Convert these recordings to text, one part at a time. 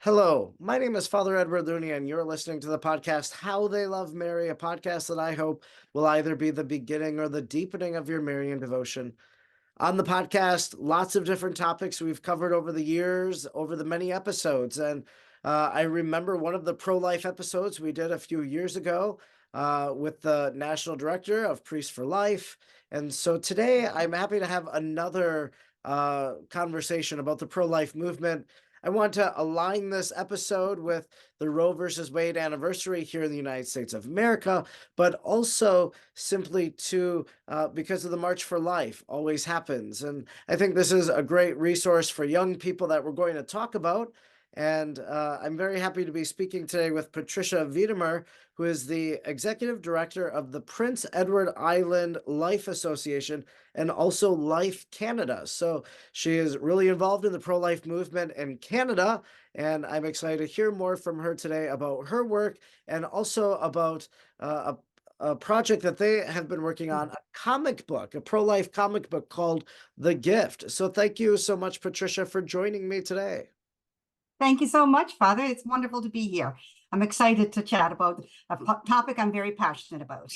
Hello, my name is Father Edward Looney, and you're listening to the podcast How They Love Mary, a podcast that I hope will either be the beginning or the deepening of your Marian devotion. On the podcast, lots of different topics we've covered over the years, over the many episodes. And I remember one of the pro-life episodes we did a few years ago with the National Director of Priests for Life. And so today I'm happy to have another conversation about the pro-life movement. I want to align this episode with the Roe versus Wade anniversary here in the United States of America, but also simply to because of the March for Life always happens. And I think this is a great resource for young people that we're going to talk about. And I'm very happy to be speaking today with Patricia Wiedemer, who is the executive director of the Prince Edward Island Life Association and also Life Canada. So she is really involved in the pro-life movement in Canada, and I'm excited to hear more from her today about her work and also about a project that they have been working on, a comic book, a pro-life comic book called The Gift. So thank you so much, Patricia, for joining me today. Thank you so much, Father. It's wonderful to be here. I'm excited to chat about a topic I'm very passionate about.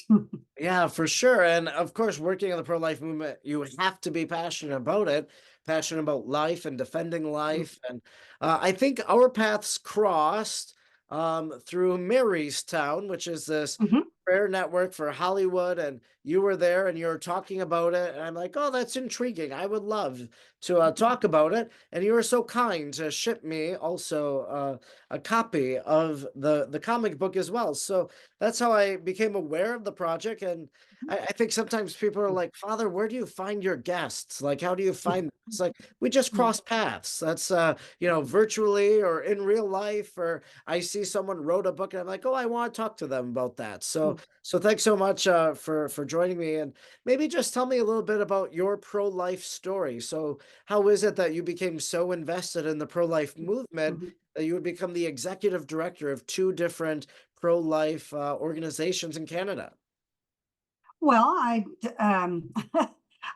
Yeah, for sure. And of course, working in the pro-life movement, you have to be passionate about it, passionate about life and defending life. And I think our paths crossed through Marystown, which is this Mhm. prayer network for Hollywood. And you were there and you were talking about it. And I'm like, oh, that's intriguing. I would love to talk about it. And you were so kind to ship me also a copy of the comic book as well. So that's how I became aware of the project. And I think sometimes people are like, Father, where do you find your guests? Like, how do you find them? It's like, we just cross paths. That's, virtually or in real life, or I see someone wrote a book and I'm like, oh, I want to talk to them about that. So thanks so much for joining me. And maybe just tell me a little bit about your pro-life story. So how is it that you became so invested in the pro-life movement Mhm. that you would become the executive director of two different pro-life organizations in Canada? Well, I'd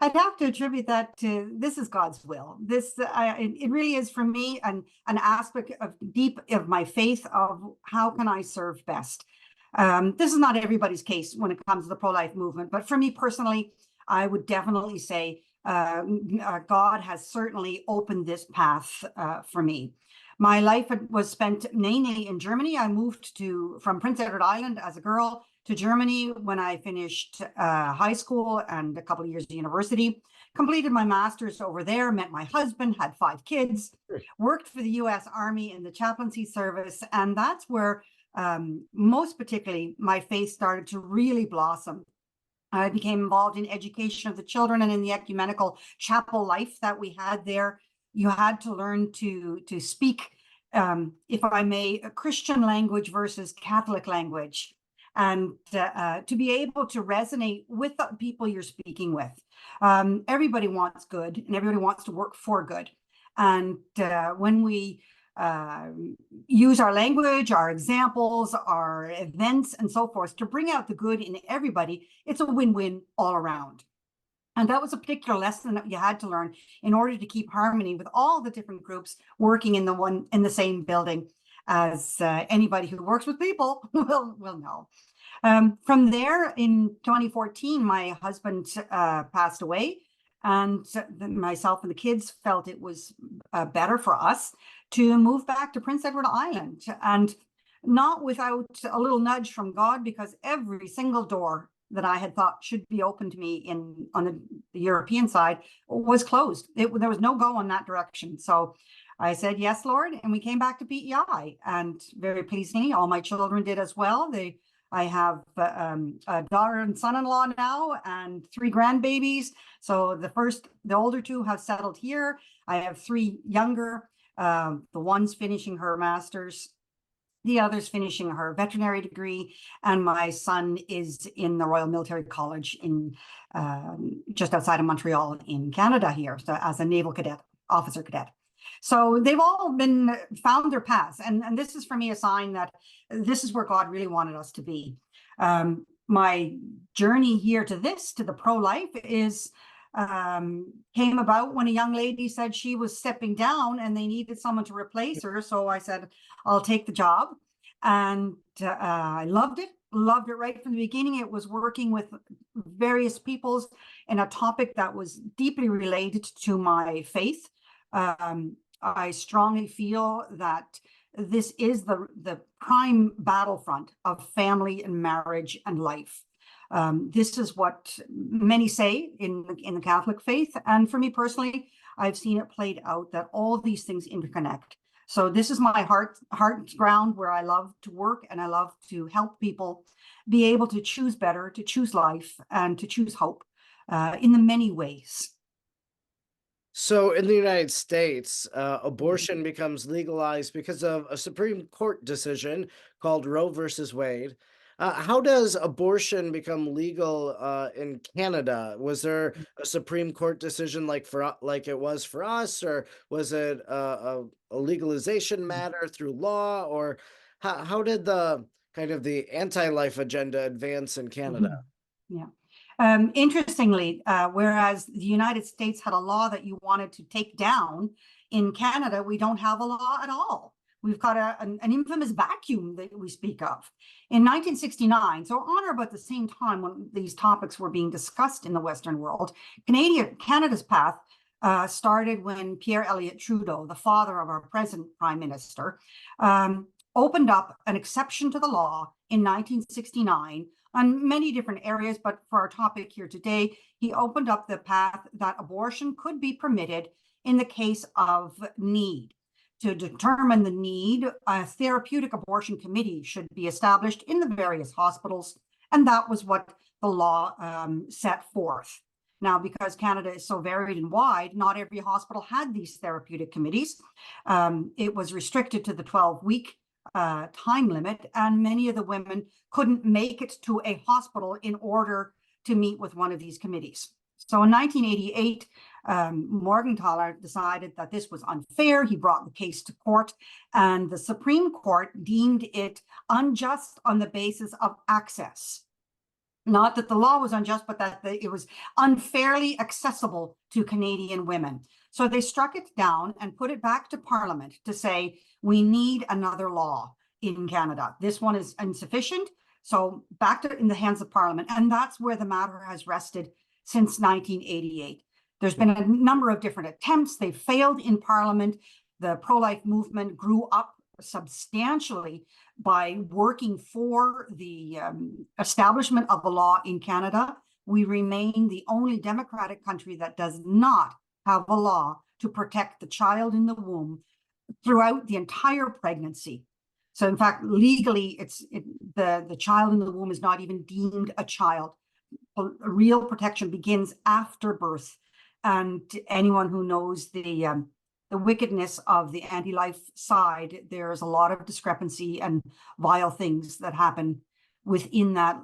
have to attribute that to this is God's will. It really is for me an aspect of deep of my faith of how can I serve best. This is not everybody's case when it comes to the pro-life movement, but for me personally, I would definitely say God has certainly opened this path for me. My life was spent mainly in Germany. I moved from Prince Edward Island as a girl to Germany when I finished high school and a couple of years of university. Completed my master's over there, met my husband, had 5 kids, worked for the US Army in the chaplaincy service. And that's where most particularly my faith started to really blossom. I became involved in education of the children and in the ecumenical chapel life that we had there. You had to learn to speak, if I may, a Christian language versus Catholic language, and to be able to resonate with the people you're speaking with. Everybody wants good, and everybody wants to work for good. And when we use our language, our examples, our events, and so forth to bring out the good in everybody, it's a win-win all around. And that was a particular lesson that you had to learn in order to keep harmony with all the different groups working in the same building, as anybody who works with people will know. From there, in 2014, my husband passed away, and myself and the kids felt it was better for us to move back to Prince Edward Island, and not without a little nudge from God, because every single door that I had thought should be open to me on the European side was closed. There was no go in that direction. So I said, yes, Lord. And we came back to PEI, and very pleasingly, all my children did as well. I have a daughter and son-in-law now and 3 grandbabies. So the older 2 have settled here. I have 3 younger, the one's finishing her master's, the other's finishing her veterinary degree, and my son is in the Royal Military College in just outside of Montreal in Canada here, so as a naval cadet, officer cadet. So they've all found their paths, and this is for me a sign that this is where God really wanted us to be. My journey here to the pro-life is came about when a young lady said she was stepping down and they needed someone to replace her. So I said, I'll take the job. And I loved it right from the beginning. It was working with various peoples in a topic that was deeply related to my faith. I strongly feel that this is the prime battlefront of family and marriage and life. This is what many say in the Catholic faith. And for me personally, I've seen it played out that all these things interconnect. So this is my heart's ground where I love to work, and I love to help people be able to choose better, to choose life, and to choose hope in the many ways. So in the United States, abortion becomes legalized because of a Supreme Court decision called Roe versus Wade. How does abortion become legal in Canada? Was there a Supreme Court decision like it was for us, or was it a legalization matter through law, or how did the kind of the anti-life agenda advance in Canada? Yeah. Interestingly, whereas the United States had a law that you wanted to take down, in Canada, we don't have a law at all. We've got an infamous vacuum that we speak of. In 1969, so on or about the same time when these topics were being discussed in the Western world, Canada's path started when Pierre Elliott Trudeau, the father of our present Prime Minister, opened up an exception to the law in 1969 on many different areas, but for our topic here today, he opened up the path that abortion could be permitted in the case of need. To determine the need, a therapeutic abortion committee should be established in the various hospitals, and that was what the law set forth. Now, because Canada is so varied and wide, not every hospital had these therapeutic committees. It was restricted to the 12-week time limit, and many of the women couldn't make it to a hospital in order to meet with one of these committees. So in 1988, Morgentaler decided that this was unfair. He brought the case to court, and the Supreme Court deemed it unjust on the basis of access. Not that the law was unjust, but that it was unfairly accessible to Canadian women. So they struck it down and put it back to Parliament to say, we need another law in Canada. This one is insufficient. So back in the hands of Parliament. And that's where the matter has rested since 1988. There's been a number of different attempts. They failed in Parliament. The pro-life movement grew up substantially by working for the establishment of a law in Canada. We remain the only democratic country that does not have a law to protect the child in the womb throughout the entire pregnancy. So in fact, legally, the child in the womb is not even deemed a child. Real protection begins after birth. And anyone who knows the wickedness of the anti-life side, there's a lot of discrepancy and vile things that happen within that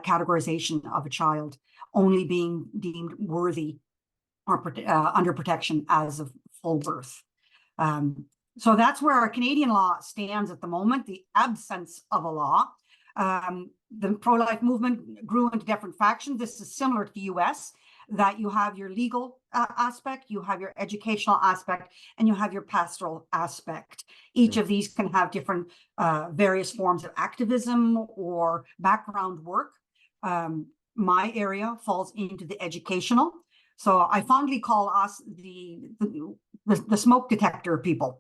categorization of a child only being deemed worthy or under protection as of full birth. So that's where our Canadian law stands at the moment, the absence of a law. The pro-life movement grew into different factions. This is similar to the US, that you have your legal aspect, you have your educational aspect, and you have your pastoral aspect. Each of these can have different various forms of activism or background work. My area falls into the educational. So I fondly call us the smoke detector people.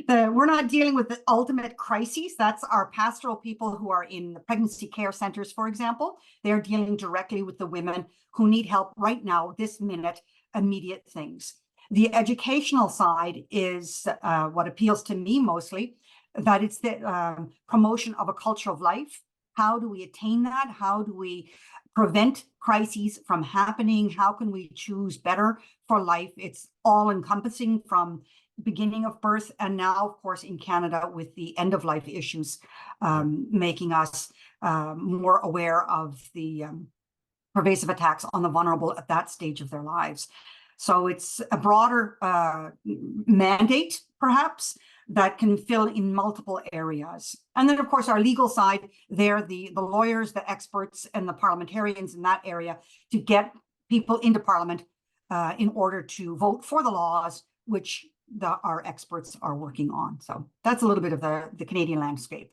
We're not dealing with the ultimate crises. That's our pastoral people who are in the pregnancy care centers, for example. They're dealing directly with the women who need help right now, this minute, immediate things. The educational side is what appeals to me mostly, that it's the promotion of a culture of life. How do we attain that? How do we prevent crises from happening? How can we choose better for life? It's all encompassing from beginning of birth, and now, of course, in Canada with the end of life issues, making us more aware of the pervasive attacks on the vulnerable at that stage of their lives. So it's a broader mandate, perhaps, that can fill in multiple areas. And then, of course, our legal side, they're the lawyers, the experts, and the parliamentarians in that area to get people into Parliament in order to vote for the laws which our experts are working on. So that's a little bit of the Canadian landscape.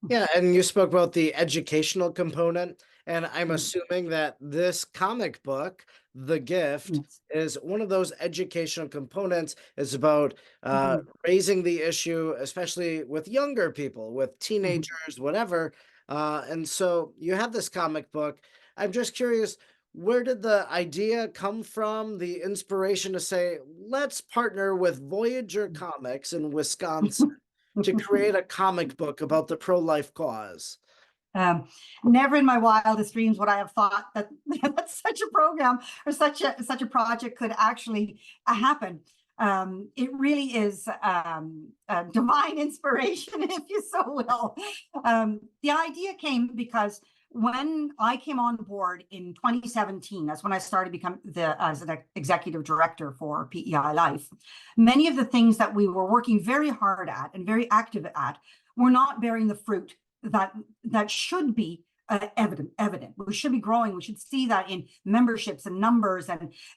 Yeah, and you spoke about the educational component, and I'm assuming that this comic book, The Gift, Yes. is one of those educational components. It's about Mhm. raising the issue, especially with younger people, with Mhm. teenagers, whatever. And so you have this comic book. I'm just curious, where did the idea come from, the inspiration to say, let's partner with Voyager Comics in Wisconsin to create a comic book about the pro-life cause? Um, Never in my wildest dreams would I have thought that, that such a program or such a project could actually happen. It really is a divine inspiration, if you so will. The idea came because when I came on board in 2017, that's when I started become as an executive director for PEI Life. Many of the things that we were working very hard at and very active at were not bearing the fruit that should be evident. We should be growing. We should see that in memberships and numbers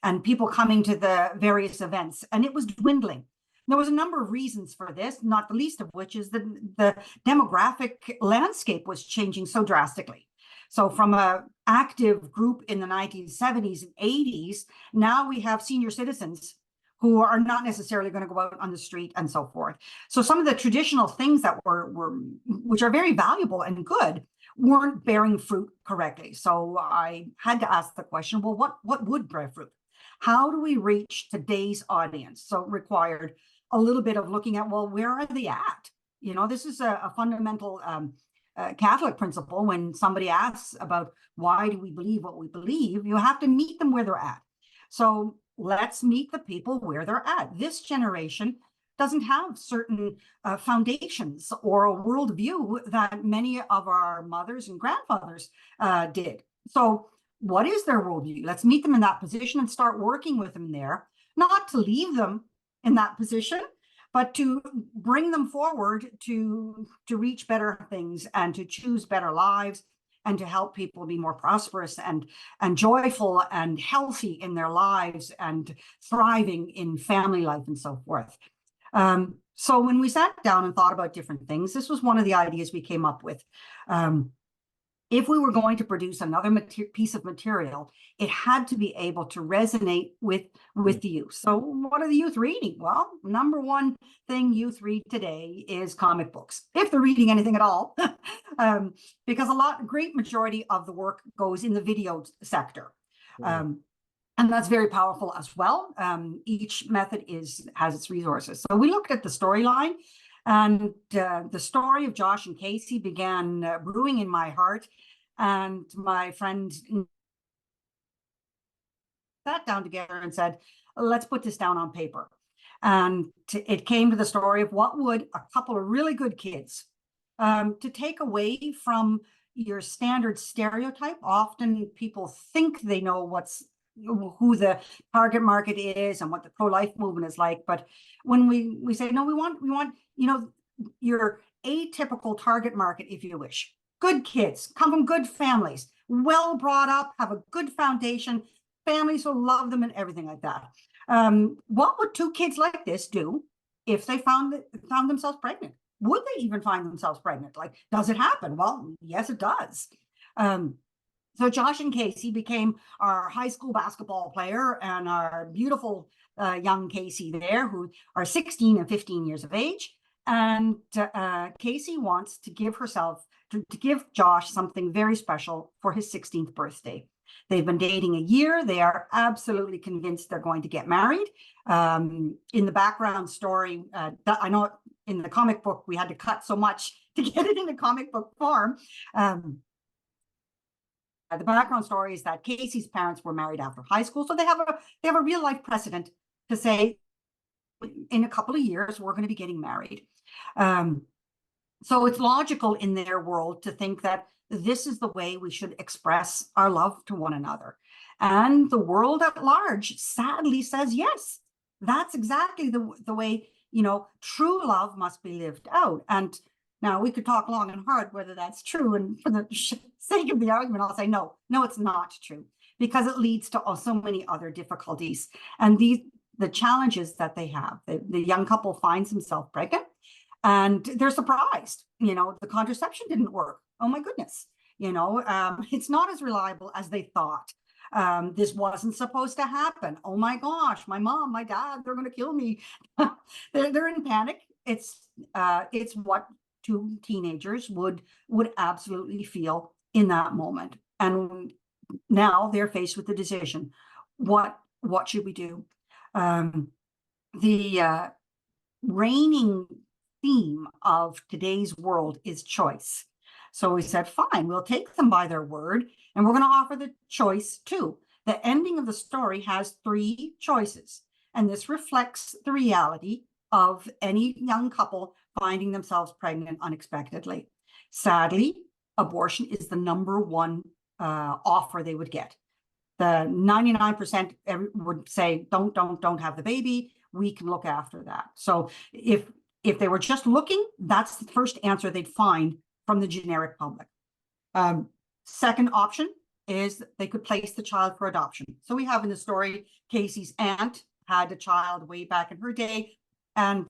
and people coming to the various events. And it was dwindling. There was a number of reasons for this, not the least of which is the demographic landscape was changing so drastically. So from an active group in the 1970s and 80s, now we have senior citizens who are not necessarily going to go out on the street and so forth. So some of the traditional things that which are very valuable and good, weren't bearing fruit correctly. So I had to ask the question, well, what would bear fruit? How do we reach today's audience? So it required a little bit of looking at, well, where are they at? You know, this is a fundamental Catholic principle. When somebody asks about why do we believe what we believe, you have to meet them where they're at. So let's meet the people where they're at. This generation doesn't have certain foundations or a worldview that many of our mothers and grandfathers did. So what is their worldview? Let's meet them in that position and start working with them there, not to leave them in that position, but to bring them forward to reach better things and to choose better lives and to help people be more prosperous and joyful and healthy in their lives and thriving in family life and so forth. So when we sat down and thought about different things, this was one of the ideas we came up with. If we were going to produce another piece of material, it had to be able to resonate with the youth. So what are the youth reading? Well, number one thing youth read today is comic books, if they're reading anything at all, because great majority of the work goes in the video sector. And that's very powerful as well. Each method has its resources. So we looked at the storyline, and the story of Josh and Casey began brewing in my heart. And my friend sat down together and said, let's put this down on paper. And it came to the story of what would a couple of really good kids to take away from your standard stereotype. Often people think they know who the target market is and what the pro-life movement is like. But when we say, no, we want, your atypical target market, if you wish, good kids, come from good families, well brought up, have a good foundation, families will love them and everything like that. What would two kids like this do if they found themselves pregnant? Would they even find themselves pregnant? Like, does it happen? Well, yes, it does. So Josh and Casey became our high school basketball player and our beautiful young Casey there, who are 16 and 15 years of age. And Casey wants to give Josh something very special for his 16th birthday. They've been dating a year. They are absolutely convinced they're going to get married. In the background story, I know in the comic book, we had to cut so much to get it in a comic book form. The background story is that Casey's parents were married after high school, so they have a real life precedent to say, in a couple of years we're going to be getting married. So it's logical in their world to think that this is the way we should express our love to one another, and the world at large sadly says yes. That's exactly the way true love must be lived out. And now we could talk long and hard whether that's true, and for the sake of the argument, I'll say no, it's not true. because it leads to so many other difficulties. And the challenges that they have, the young couple finds himself pregnant and they're surprised, the contraception didn't work. Oh my goodness. It's not as reliable as they thought. This wasn't supposed to happen. Oh my gosh, my mom, my dad, they're going to kill me. they're in panic. It's what two teenagers would absolutely feel in that moment. And now they're faced with the decision. What should we do? The reigning theme of today's world is choice. So we said, fine, we'll take them by their word, and we're going to offer the choice too. The ending of the story has 3 choices, and this reflects the reality of any young couple finding themselves pregnant unexpectedly. Sadly, abortion is the #1 offer they would get. The 99% would say, don't have the baby. We can look after that. So if they were just looking, that's the first answer they'd find from the generic public. Second option is they could place the child for adoption. So we have in the story, Casey's aunt had a child way back in her day. And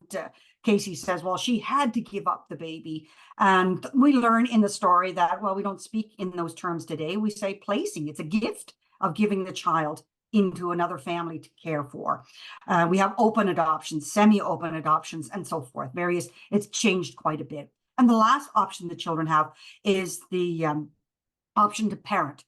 Casey says, well, she had to give up the baby. And we learn in the story that, well, we don't speak in those terms today. We say placing. It's a gift of giving the child into another family to care for. We have open adoptions, semi-open adoptions, and so forth. It's changed quite a bit. And the last option the children have is the option to parent.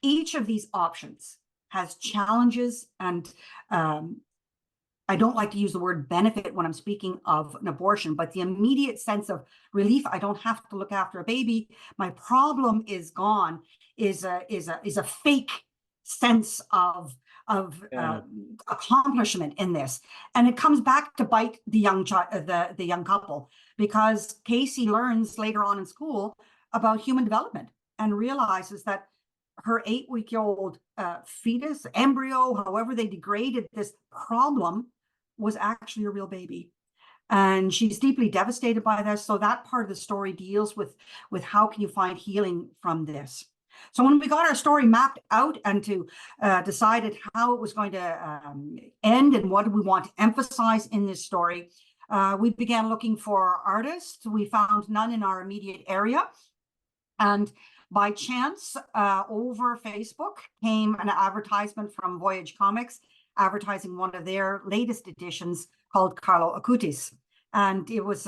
Each of these options has challenges, and I don't like to use the word benefit when I'm speaking of an abortion, but the immediate sense of relief, I don't have to look after a baby, my problem is gone, is a fake sense of accomplishment in this. And it comes back to bite the young couple, because Casey learns later on in school about human development and realizes that her 8-week-old fetus, embryo, however they degraded this problem, was actually a real baby. And she's deeply devastated by this. So that part of the story deals with how can you find healing from this. So when we got our story mapped out and to decided how it was going to end and what do we want to emphasize in this story, we began looking for artists. We found none in our immediate area. And by chance, over Facebook came an advertisement from Voyage Comics advertising one of their latest editions called Carlo Acutis. And it was,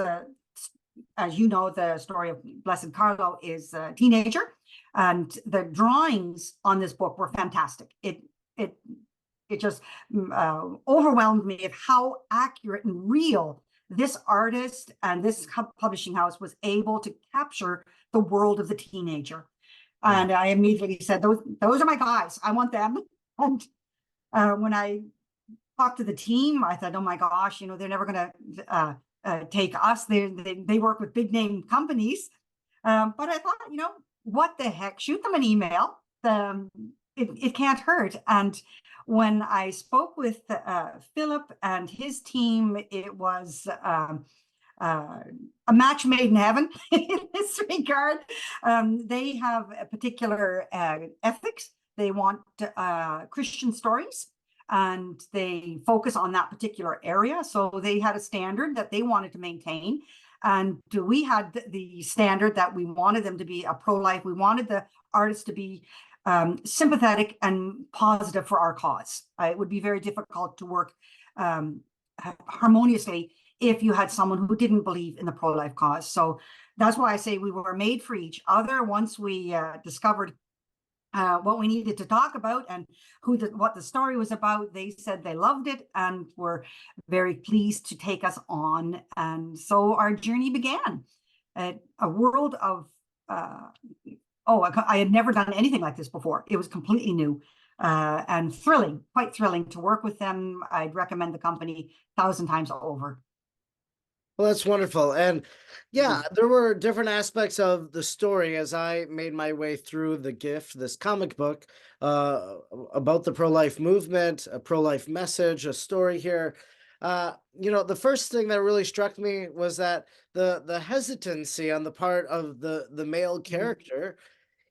as you know, the story of Blessed Carlo is a teenager. And the drawings on this book were fantastic. It just overwhelmed me of how accurate and real this artist and this publishing house was able to capture the world of the teenager. And I immediately said, those are my guys. I want them. And when I talked to the team, I thought, oh my gosh, they're never going to take us. They work with big name companies. But I thought, what the heck, shoot them an email. It can't hurt. And when I spoke with Philip and his team, it was a match made in heaven in this regard. They have a particular ethics. They want Christian stories, and they focus on that particular area. So they had a standard that they wanted to maintain. And we had the standard that we wanted them to be a pro-life. We wanted the artists to be sympathetic and positive for our cause. It would be very difficult to work harmoniously if you had someone who didn't believe in the pro-life cause. So that's why I say we were made for each other. Once we discovered what we needed to talk about and what the story was about, they said they loved it and were very pleased to take us on. And so our journey began. A world of I had never done anything like this before. It was completely new and thrilling, quite thrilling to work with them. I'd recommend the company 1,000 times over. Well, that's wonderful. And yeah, there were different aspects of the story as I made my way through The Gift, this comic book about the pro-life movement, a pro-life message, a story here. The first thing that really struck me was that the hesitancy on the part of the male character,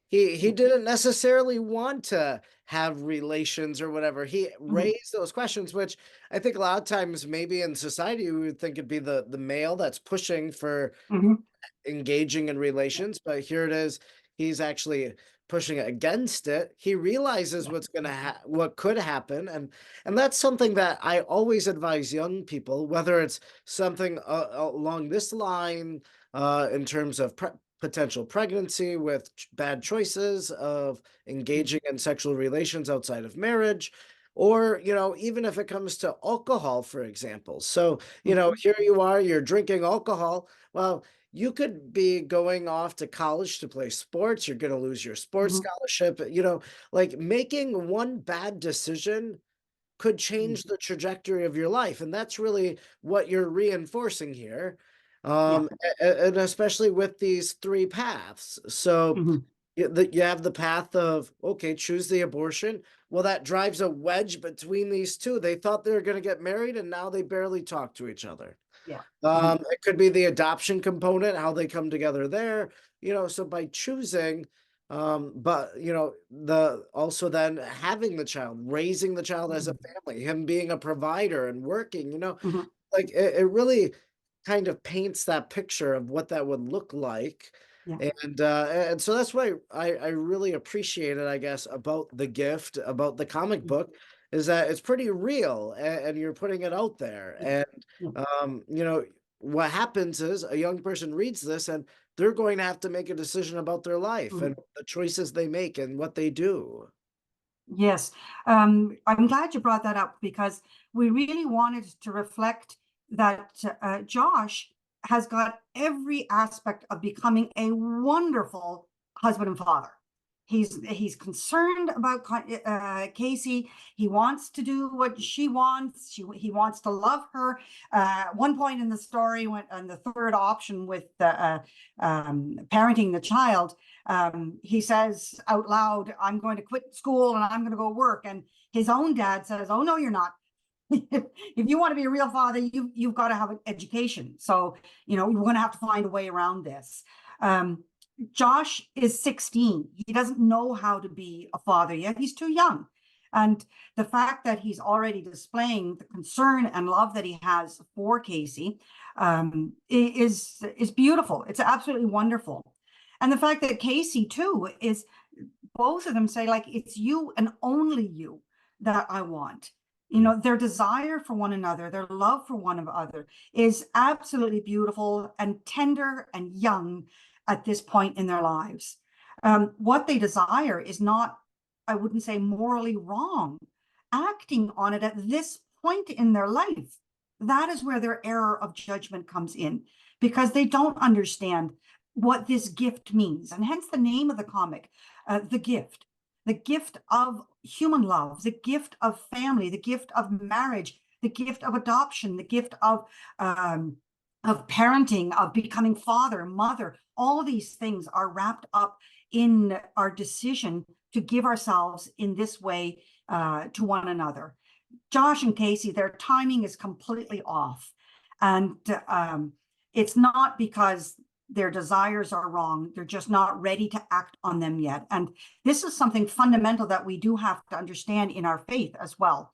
he didn't necessarily want to have relations or whatever. He Mhm, raised those questions, which I think a lot of times maybe in society we would think it'd be the male that's pushing for mhm. engaging in Yeah, relations, but here it is. He's actually pushing against it. He realizes yeah. what could happen, and that's something that I always advise young people, whether it's something along this line, in terms of potential pregnancy with bad choices of Mm, engaging in sexual relations outside of marriage, or even if it comes to alcohol, for example. So mhm, here you are, you're drinking alcohol. Well, you could be going off to college to play sports. You're going to lose your sports mhm, scholarship. Like making one bad decision could mm. change the trajectory of your life. And that's really what you're reinforcing here. Yeah. And especially with these three paths. So Mhm, you have the path of, okay, choose the abortion. Well, that drives a wedge between these two. They thought they were going to get married and now they barely talk to each other. yeah. Mhm, It could be the adoption component, how they come together there, so by choosing, but the also then having the child, raising the child as a mhm, family, him being a provider and working, mhm, like it really kind of paints that picture of what that would look like. yeah. And so that's why I really appreciate it, I guess, about the gift, about the comic Mm, book, is that it's pretty real and you're putting it out there. yeah. And Yeah. what happens is a young person reads this and they're going to have to make a decision about their life and Mhm. the choices they make and what they do. Yes, I'm glad you brought that up because we really wanted to reflect that Josh has got every aspect of becoming a wonderful husband and father. He's concerned about Casey. He wants to do what she wants. He wants to love her. One point in the story, when on the third option with parenting the child, he says out loud, "I'm going to quit school and I'm going to go work." And his own dad says, "Oh, no, you're not. If you want to be a real father, you've got to have an education. So, you're going to have to find a way around this." Josh is 16. He doesn't know how to be a father yet. He's too young. And the fact that he's already displaying the concern and love that he has for Casey is beautiful. It's absolutely wonderful. And the fact that Casey too is, both of them say, like, it's you and only you that I want. Their desire for one another, their love for one another is absolutely beautiful and tender and young at this point in their lives. What they desire is not, I wouldn't say morally wrong. Acting on it at this point in their life, that is where their error of judgment comes in, because they don't understand what this gift means. And hence the name of the comic, the gift of human love, the gift of family, the gift of marriage, the gift of adoption, the gift of parenting, of becoming father, mother. All these things are wrapped up in our decision to give ourselves in this way to one another. Josh and Casey, their timing is completely off. And it's not because their desires are wrong. They're just not ready to act on them yet. And this is something fundamental that we do have to understand in our faith as well.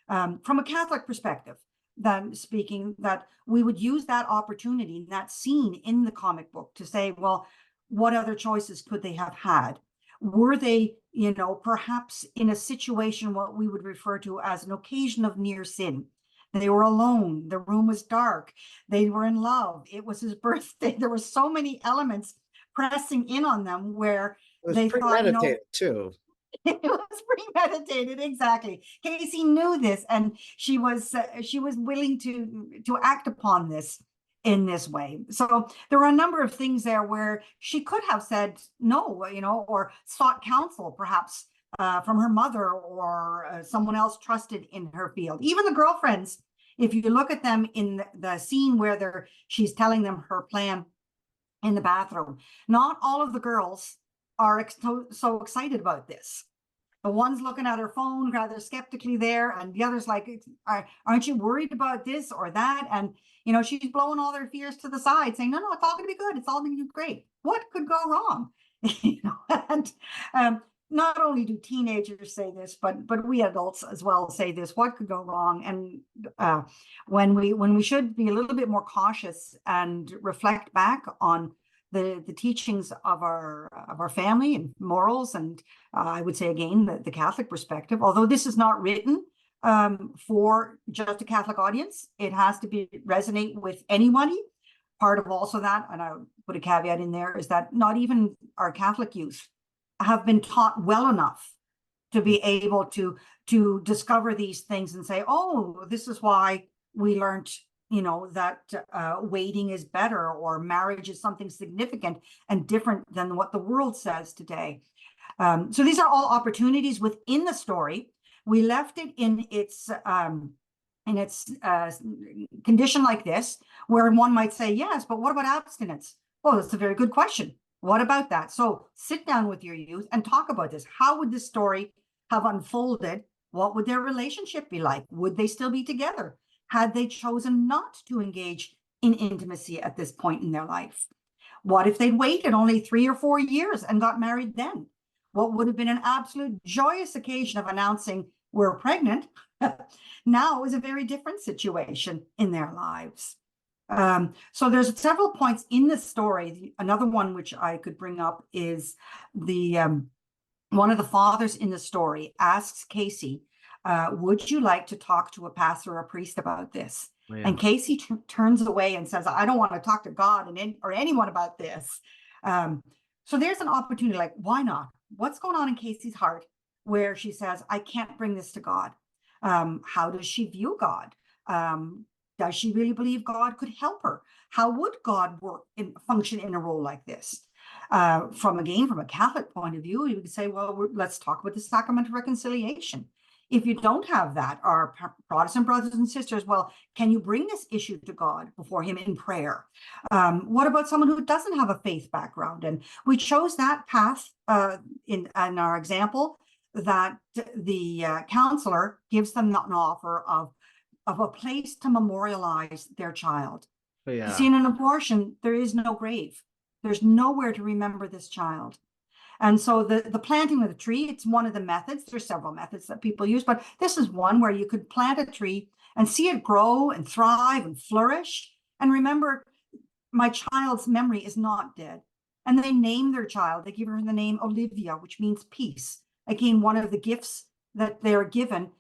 From a Catholic perspective, then speaking, that we would use that opportunity, that scene in the comic book to say, well, what other choices could they have had? Were they, perhaps in a situation, what we would refer to as an occasion of near sin? They were alone. The room was dark. They were in love. It was his birthday. There were so many elements pressing in on them where It was they thought, premeditated too. it was premeditated. Exactly. Casey knew this, and she was willing to act upon this in this way. So there were a number of things there where she could have said no, or sought counsel, perhaps from her mother or someone else trusted in her field. Even the girlfriends, if you look at them in the scene where she's telling them her plan in the bathroom, not all of the girls are so excited about this. The one's looking at her phone rather skeptically there, and the other's like, aren't you worried about this or that? And she's blowing all their fears to the side, saying, no, it's all going to be good. It's all going to be great. What could go wrong? And not only do teenagers say this, but we adults as well say this. What could go wrong? And when we should be a little bit more cautious and reflect back on the teachings of our family and morals, and I would say again the Catholic perspective. Although this is not written for just a Catholic audience, it has to be resonate with anybody. Part of also that, and I put a caveat in there, is that not even our Catholic youth have been taught well enough to be able to discover these things and say, oh, this is why we learned, that waiting is better, or marriage is something significant and different than what the world says today. So these are all opportunities within the story. We left it in its condition like this, where one might say, yes, but what about abstinence? Well, that's a very good question. What about that? So sit down with your youth and talk about this. How would this story have unfolded? What would their relationship be like? Would they still be together? Had they chosen not to engage in intimacy at this point in their life? What if they'd waited only 3 or 4 years and got married then? What would have been an absolute joyous occasion of announcing we're pregnant now is a very different situation in their lives. So there's several points in the story. Another one which I could bring up is the one of the fathers in the story asks Casey, would you like to talk to a pastor or a priest about this? Oh, yeah. And Casey turns away and says, I don't want to talk to God or anyone about this. So there's an opportunity, like, why not? What's going on in Casey's heart where she says, I can't bring this to God? How does she view God? Does she really believe God could help her? How would God function in a role like this? From a Catholic point of view, you could say, well, let's talk about the sacrament of reconciliation. If you don't have that, our Protestant brothers and sisters, well, can you bring this issue to God before him in prayer? What about someone who doesn't have a faith background? And we chose that path in our example, that the counselor gives them an offer of a place to memorialize their child. Yeah. See, in an abortion, there is no grave. There's nowhere to remember this child. And so the planting of the tree, it's one of the methods. There's several methods that people use, but this is one where you could plant a tree and see it grow and thrive and flourish. And remember, my child's memory is not dead. And they name their child. They give her the name Olivia, which means peace. Again, one of the gifts that they're given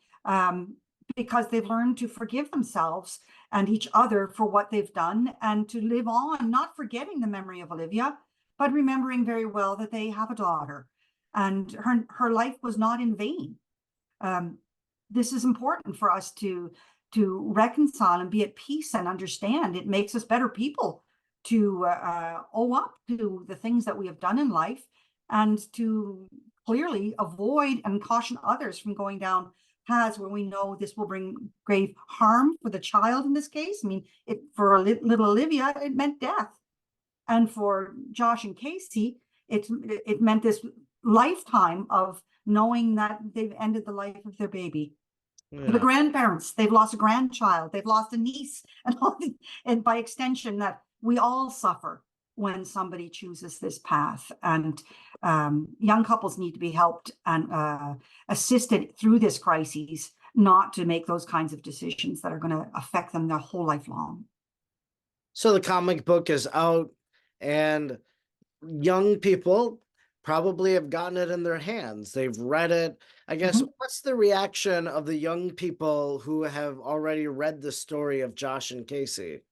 because they've learned to forgive themselves and each other for what they've done, and to live on, not forgetting the memory of Olivia, but remembering very well that they have a daughter and her life was not in vain. This is important for us to reconcile and be at peace and understand. It makes us better people to owe up to the things that we have done in life, and to clearly avoid and caution others from going down paths where we know this will bring grave harm for the child in this case. I mean, for little Olivia, it meant death. And for Josh and Casey, it meant this lifetime of knowing that they've ended the life of their baby. Yeah. For the grandparents, they've lost a grandchild, they've lost a niece, and by extension, that we all suffer when somebody chooses this path. And young couples need to be helped and assisted through this crisis, not to make those kinds of decisions that are going to affect them their whole life long. So the comic book is out, and young people probably have gotten it in their hands. They've read it. I guess, what's the reaction of the young people who have already read the story of Josh and Casey?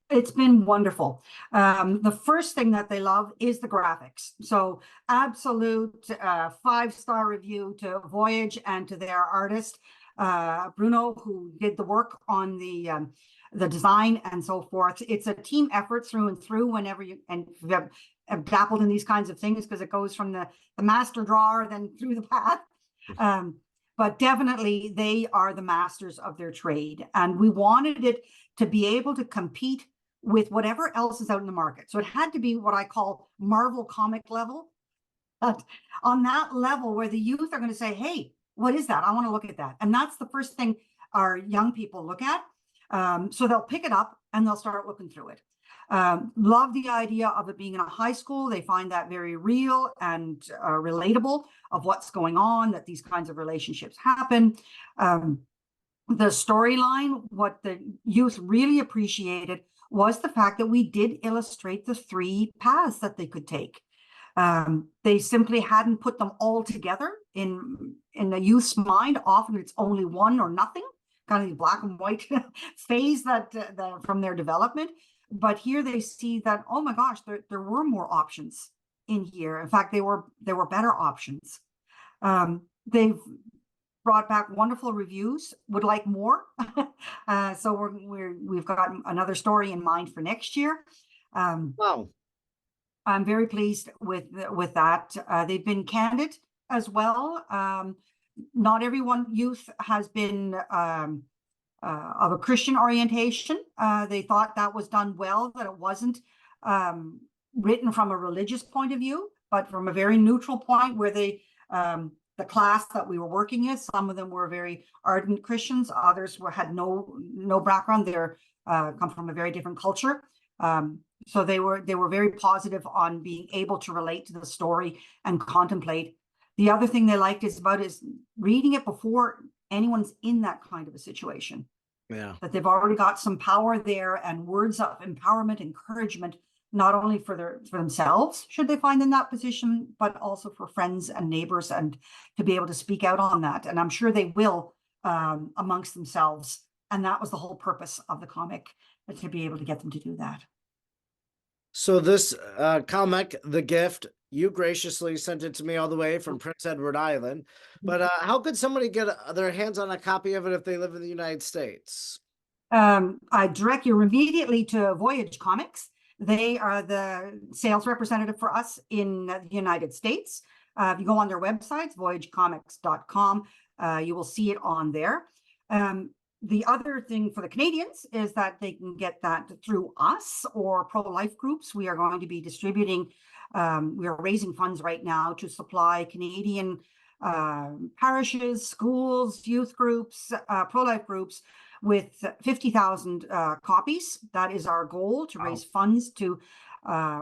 It's been wonderful. The first thing that they love is the graphics. So absolute 5-star review to Voyage and to their artist, Bruno, who did the work on the design and so forth. It's a team effort through and through. Whenever you have dabbled in these kinds of things, because it goes from the master drawer then through the path. But definitely they are the masters of their trade. And we wanted it to be able to compete with whatever else is out in the market. So it had to be what I call Marvel comic level. But on that level where the youth are going to say, hey, what is that? I want to look at that. And that's the first thing our young people look at. So they'll pick it up and they'll start looking through it. Love the idea of it being in a high school. They find that very real and relatable of what's going on, that these kinds of relationships happen. The storyline, what the youth really appreciated was the fact that we did illustrate the three paths that they could take. They simply hadn't put them all together in the youth's mind. Often it's only one or nothing, kind of the black and white phase that from their development. But here they see that, oh my gosh, there were more options in here. In fact, there were better options. They've brought back wonderful reviews. Would like more. So we've got another story in mind for next year. Wow. I'm very pleased with that. They've been candid as well. Not everyone youth has been of a Christian orientation. They thought that was done well, that it wasn't written from a religious point of view, but from a very neutral point where they the class that we were working with, some of them were very ardent Christians, others had no background. They're come from a very different culture. So they were very positive on being able to relate to the story and contemplate. The other thing they liked is reading it before anyone's in that kind of a situation. Yeah. That they've already got some power there and words of empowerment, encouragement, not only for themselves, should they find in that position, but also for friends and neighbors, and to be able to speak out on that. And I'm sure they will amongst themselves. And that was the whole purpose of the comic, to be able to get them to do that. So this comic, The Gift, you graciously sent it to me all the way from Prince Edward Island. But how could somebody get their hands on a copy of it if they live in the United States? I direct you immediately to Voyage Comics. They are the sales representative for us in the United States. If you go on their websites, voyagecomics.com, you will see it on there. The other thing for the Canadians is that they can get that through us or pro-life groups. We are going to be distributing, we are raising funds right now to supply Canadian parishes, schools, youth groups, pro-life groups with 50,000 copies. That is our goal, to raise funds to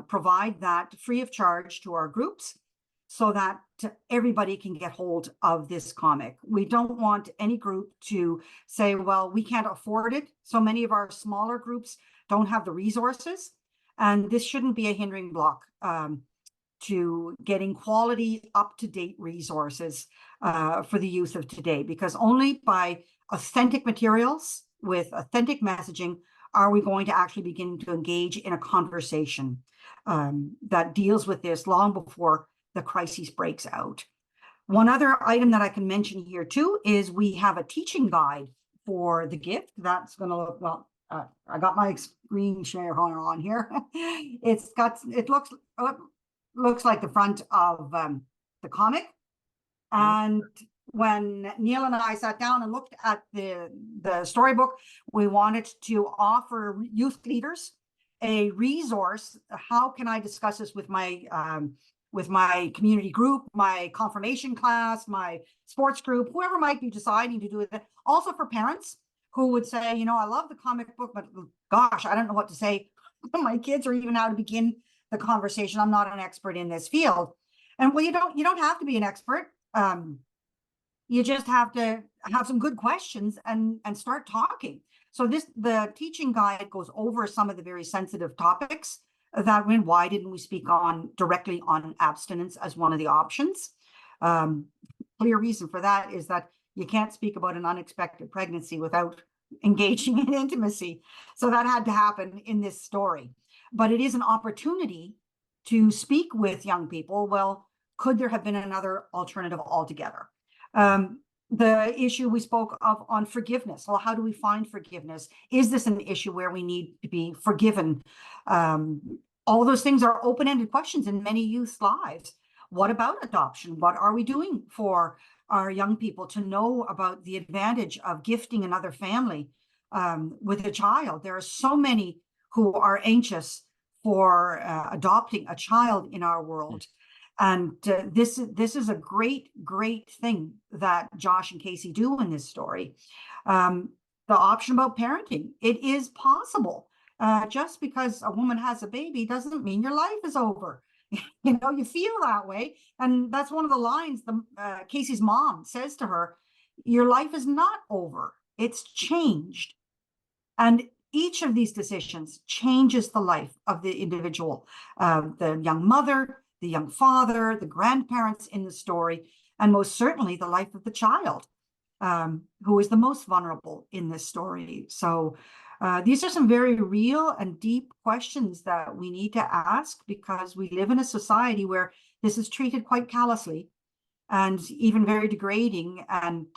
provide that free of charge to our groups, so that everybody can get hold of this comic. We don't want any group to say, well, we can't afford it. So many of our smaller groups don't have the resources, and this shouldn't be a hindering block to getting quality, up-to-date resources for the youth of today, because only by authentic materials with authentic messaging are we going to actually begin to engage in a conversation that deals with this long before the crisis breaks out. One other item that I can mention here too is we have a teaching guide for The Gift. That's going to look, well, I got my screen share on here. It looks like the front of the comic. And when Neil and I sat down and looked at the storybook, we wanted to offer youth leaders a resource. How can I discuss this with my community group, my confirmation class, my sports group, whoever might be deciding to do it. Also for parents who would say, you know, I love the comic book, but gosh, I don't know what to say to my kids, or even how to begin the conversation. I'm not an expert in this field. And well, you don't have to be an expert. You just have to have some good questions and start talking. So the teaching guide goes over some of the very sensitive topics that why didn't we speak directly on abstinence as one of the options? Clear reason for that is that you can't speak about an unexpected pregnancy without engaging in intimacy. So that had to happen in this story. But it is an opportunity to speak with young people. Well, could there have been another alternative altogether? The issue we spoke of on forgiveness. Well, how do we find forgiveness? Is this an issue where we need to be forgiven? All those things are open-ended questions in many youth's lives. What about adoption? What are we doing for our young people to know about the advantage of gifting another family with a child? There are so many who are anxious for adopting a child in our world. And this is a great thing that Josh and Casey do in this story. The option about parenting, it is possible just because a woman has a baby doesn't mean your life is over. You know, you feel that way. And that's one of the lines Casey's mom says to her, your life is not over, it's changed. And each of these decisions changes the life of the individual, the young mother, the young father, the grandparents in the story, and most certainly the life of the child, who is the most vulnerable in this story. So these are some very real and deep questions that we need to ask, because we live in a society where this is treated quite callously and even very degrading and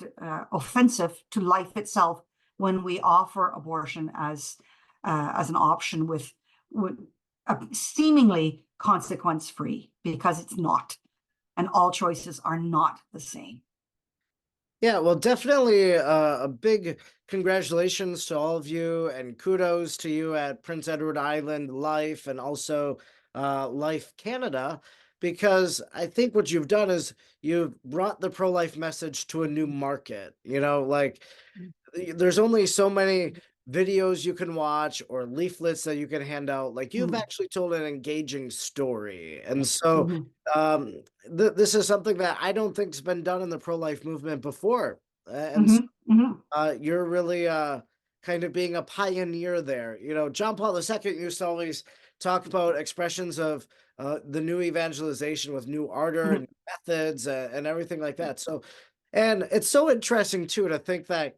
offensive to life itself when we offer abortion as an option with seemingly consequence-free, because it's not, and all choices are not the same. Yeah, well, definitely a big congratulations to all of you, and kudos to you at Prince Edward Island Life and also Life Canada, because I think what you've done is you've brought the pro-life message to a new market. You know, like there's only so many videos you can watch or leaflets that you can hand out. Like you've actually told an engaging story. And so um this is something that I don't think's been done in the pro-life movement before. And so, you're really kind of being a pioneer there. You know, John Paul II used to always talk about expressions of the new evangelization with new ardor and methods and everything like that. So, and it's so interesting too to think that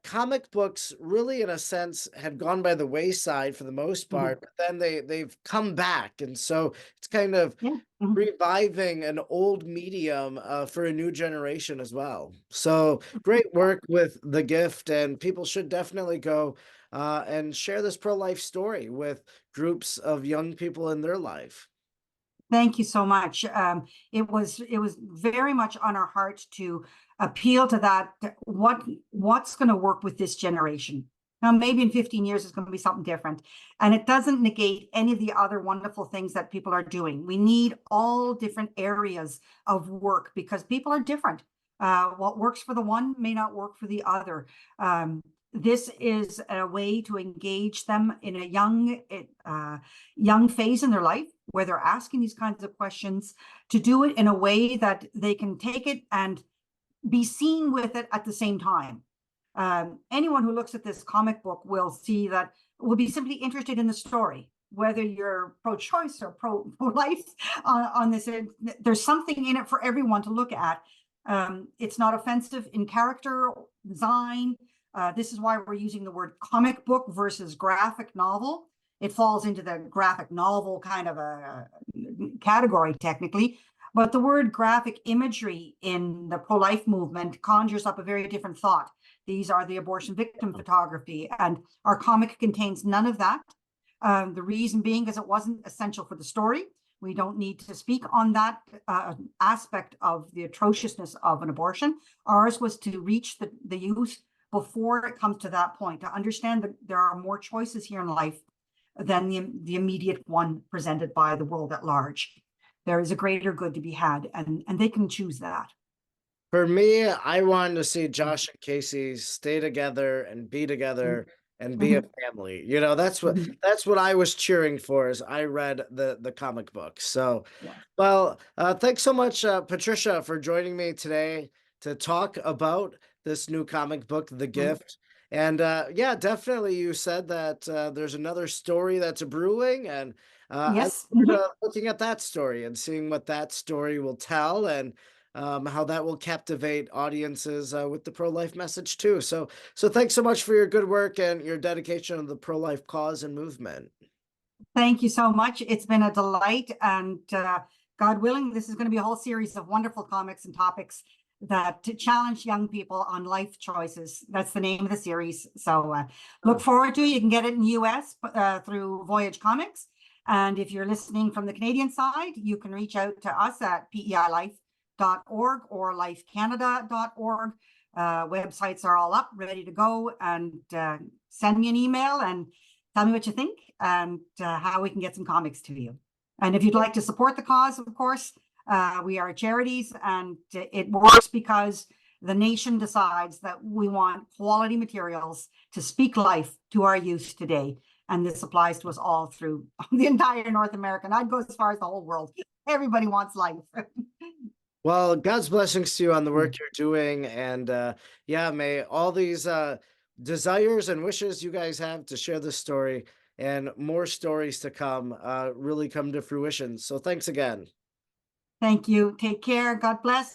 comic books really, in a sense, had gone by the wayside for the most part, but then they've come back, and so it's kind of reviving an old medium for a new generation as well. So great work with The Gift, and people should definitely go and share this pro-life story with groups of young people in their life. Thank you so much. It was very much on our heart to appeal to that. What's going to work with this generation? Now, maybe in 15 years, it's going to be something different. And it doesn't negate any of the other wonderful things that people are doing. We need all different areas of work because people are different. What works for the one may not work for the other. This is a way to engage them in a young phase in their life where they're asking these kinds of questions, to do it in a way that they can take it and be seen with it at the same time. Anyone who looks at this comic book will see that, will be simply interested in the story, whether you're pro-choice or pro-life on this. There's something in it for everyone to look at. It's not offensive in character, design. This is why we're using the word comic book versus graphic novel. It falls into the graphic novel kind of a category technically, but the word graphic imagery in the pro-life movement conjures up a very different thought. These are the abortion victim photography, and our comic contains none of that. The reason being is it wasn't essential for the story. We don't need to speak on that aspect of the atrociousness of an abortion. Ours was to reach the youth before it comes to that point, to understand that there are more choices here in life than the immediate one presented by the world at large. There is a greater good to be had, and they can choose that. For me, I wanted to see Josh and Casey stay together and be together and be a family. You know, that's what I was cheering for as I read the comic book. So, well, thanks so much, Patricia, for joining me today to talk about this new comic book, The Gift. And yeah, definitely, you said that there's another story that's brewing, and Yes. I look looking at that story and seeing what that story will tell, and how that will captivate audiences with the pro-life message too. So thanks so much for your good work and your dedication to the pro-life cause and movement. Thank you so much. It's been a delight, and God willing, this is going to be a whole series of wonderful comics and topics that to challenge young people on life choices. That's the name of the series. So look forward to it. You can get it in the US through Voyage Comics. And if you're listening from the Canadian side, you can reach out to us at peilife.org or lifecanada.org. Websites are all up, ready to go, and send me an email and tell me what you think and how we can get some comics to you. And if you'd like to support the cause, of course, we are charities, and it works because the nation decides that we want quality materials to speak life to our youth today. And this applies to us all through the entire North America. And I'd go as far as the whole world. Everybody wants life. Well, God's blessings to you on the work you're doing. And yeah, may all these desires and wishes you guys have to share this story and more stories to come really come to fruition. So thanks again. Thank you. Take care. God bless.